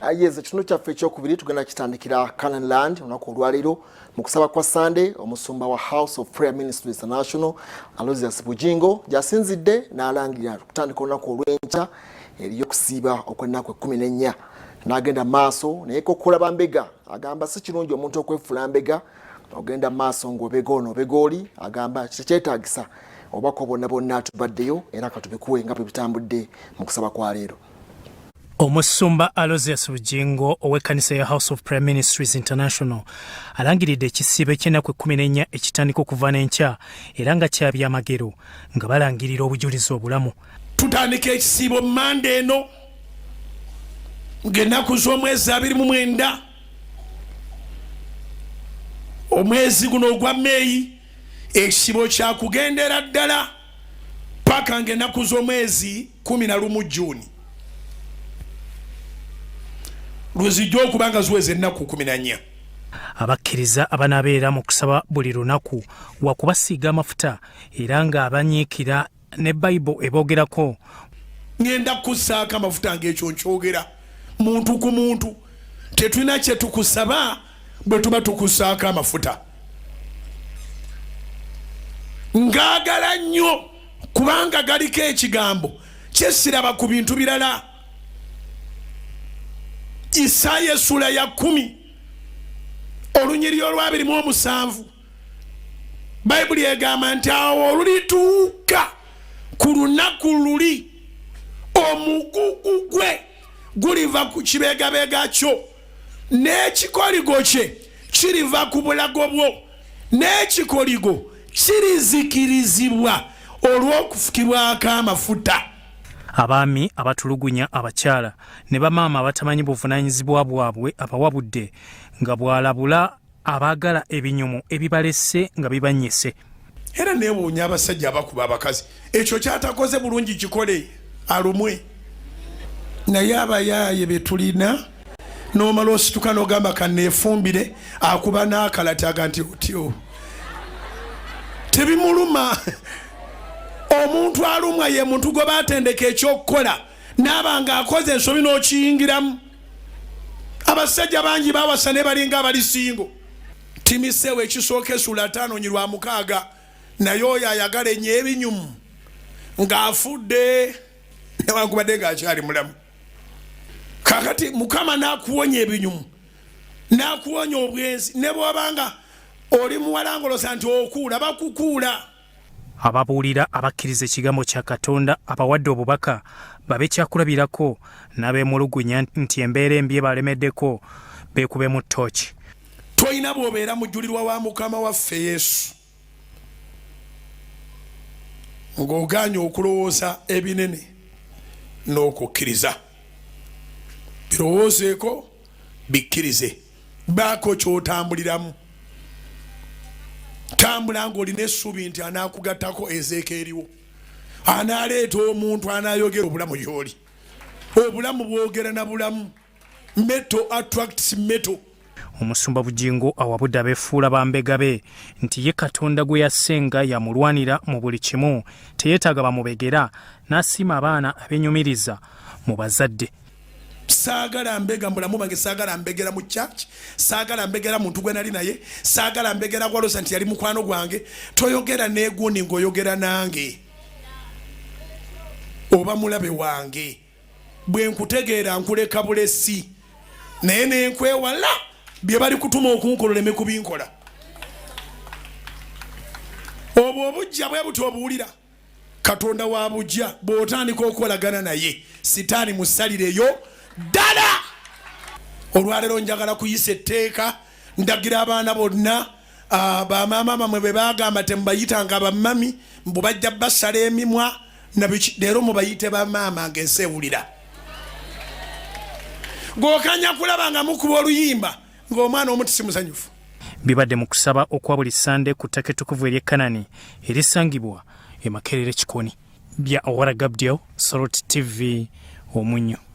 Yeze kino kyaffe ekyokubiri tugenda kitandikira Canaanland olunaku olwaleero mu kusaba kwa Sunday omusumba wa House of Prayer Ministries International Aloysius Bujjingo jasinzidde n'alangira kutandika olunaku olw'enkya ery'okusiiba okw'ennaku 14 n'agenda maaso naye kokola mbega agamba si kirungi omuntu okwefuula mbega ogenda maaso ng'obega ono obega oli agamba kyetaagisa obako bonna atubaddeyo era katubikuwe nga bwe bitambudde mu kusaba kwa leero. Omusumba Aloysius Bujjingo ow'ekkanisa ya House of Prayer Ministries International alangiridde ekisiibo ky'ennaku 14 ekitandika okuva n'enkya era nga kya byamagero nga balangirira obujulizi obulamu. Tutandika ekisiibo Monday eno ng'ennaku z'omwezi 29 omwezi guno ogwa Meeyi ekisiibo kya kugendera ddala paka ng'ennaku z'omwezi 11 Juni. Lwezijja okubanga ziweze ennaku 14. Abakkiriza abanaabeera mu kusaba buli lunaku wakubasiiga amafuta era nga abanyiikira ne Bayibuli eboogerako. Ngenda kusaaka amafuta ng'ekyo nkyogera muntu ku muntu tetulina kye tukusaba bwe tuba tukusaaka amafuta. Ngaagala nnyo kubanga galiko ekigambo kyesiraba ku bintu birala. Isaya sura ya 10 olunyiriri olwa 27 Bayibuli egamba nti awo olulituuka ku lunaku luli omugugu gwe guliva ku kibegabega kyo n'ekikoligo kye kiriva ku bulago bwo n'ekikoligo kirizikirizibwa olw'okufukibwako amafuta. Abaami abatulugunya abakyala ne bamaama abatamanyi buvunaanyizibwa bwabwe abawabudde nga bwalabula abaagala ebinyumu ebibalese nga bibanyese. Era neewuunya abasajja abakuba abakazi ekyo kyatakoze bulungi kikole alumwe. Naye abayaaye be tulina n'omala osituka n'ogamba kanneefumbire akuba n'akalataga nti otyo tebimuluma. Omuntu alumwa ye muntu gwe batendeka ekyokukola n'abanga akoze ensobi n'okiyingiramu. Abasajja bangi bawasa ne balinga abalisingo. Timiseewo ekisooka essula 5:6 naye oyo ayagala ennyo ebinyumu ng'afudde newankubadde ng'akyali mulamu. Kakati Mukama n'akuwonya ebinyumu n'akuwonya obwenzi ne bw'obanga oli muwalangolosa nti okuula bakukuula. Ababuulira abakkiriza ekigambo kya Katonda abawadde obubaka babe kyakulabirako n'abeemulugunya nti embeera embi ebalemeddeko beekube mu ttooki. Toyina bw'obeera mujulirwa wa Mukama waffe Yesu ng'ogaanye okulowooza ebinene n'okukkiriza. Birowoozeeko bikkirize baako ky'otambuliramu. Tambula ng'olina essuubi nti anaakugattako ezeeka eriwo anaaleeta omuntu anaayogera obulamu gy'oli. Obulamu bwogera na bulamu. Metal attracts metal. Omusumba Bujjingo awabudde abeefuula ba mbega be nti ye Katonda gwe yasenga yamulwanira mu buli kimu teyeetaaga bamubegera n'asiima abaana abenyumiriza mu bazadde. Saagala mbega mulamu bange saagala mbegera mu church saagala mbegera muntu gwe nali naye saagala mbegera gwalosa nti yali mukwano gwange. Toyogera neegundi ng'oyogera nange oba mulabe wange bwe nkutegeera nkuleka bulesi naye nenkwewala bye bali kutuma okunkololeme kubinkola. Obwo obujja bwe buti obuwulira Katonda wa bujja bw'otandika okukolagana naye sitaani musalireyo ddala. Olwaleero njagala kuyisa etteeka ndagira abaana bonna bamaama bamwe bwe bagamba temubayitanga abamami mbu bajja basala emimwa leero mubayite bamaama ng'ensewulira. G'okanya kulaba nga mukuba oluyimba ng'omwana omuti si musanyufu. Bibadde mu kusaba okwa buli Sande ku ttaka ettukuvu ery'e Kanani erisangibwa e Makerere Kikoni. Bya Owara Gabdiel, Soroti TV, Omunyo.